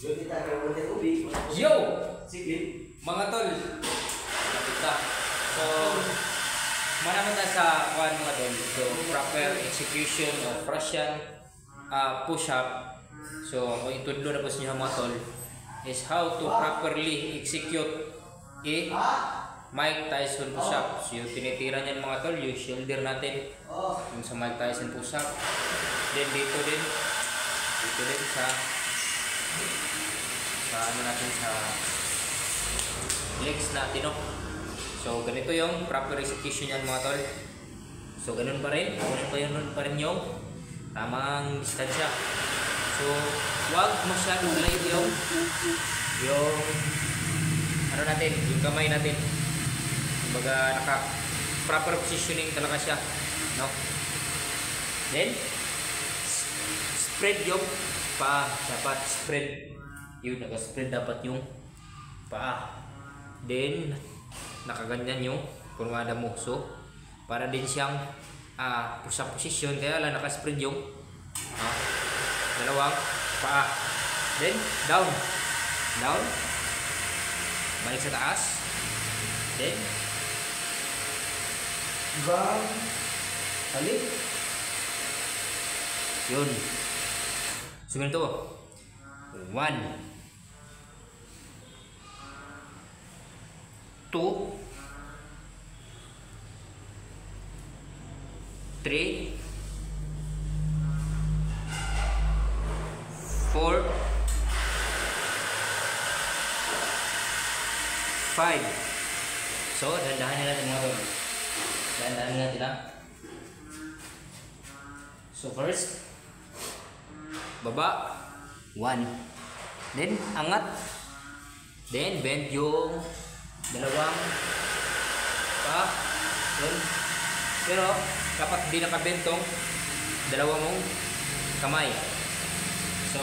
Yo! Sige. Mga tol. Lapit na. So, manaman na sa kuhan mga tol. So, proper execution of Russian push-up. So, kung itudlo na po sa inyo mga tol is how to properly execute a Mike Tyson push-up. So, yung tinitira niyan mga tol, yung shoulder natin. Yung sa Mike Tyson push-up. Then, dito din sa ano natin sa legs natin, no? So ganito yung proper execution yan mga tol. So ganun pa rin yung tamang distansya. So wag masyadong light yung ano natin, yung kamay natin. Kumbaga naka proper positioning talaga siya, no? Then spread yung paa, dapat spread. Yun, naka-spread dapat yung paa. Then, nakaganyan yung kurwada mo. So, para din siyang sa position. Kaya lang naka-spread yung dalawang paa. Then, down. Down. Balik sa taas. Then, down. Balik. Yun. So, ganito. 1 2 3 4 5. So, dahan-dahanin natin mga tol. Dahan-dahanin natin ha. So, first, baba. 1. Then, angat. Then, bend yung dalawang paa. Pero, dapat di nakabend tong dalawa mong kamay. So,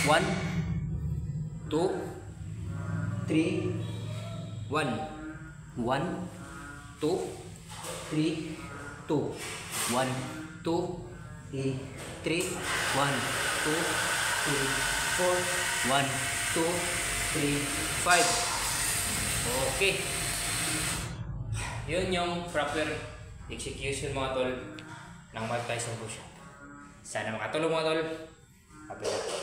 1 2 3 1 1 2 3 2 1 2 3 3 1 2 3 4 1 2 3 5. Okay. Yun yung proper execution mga tol ng Mike Tyson push-up. Sana makatulong mga tol. Happy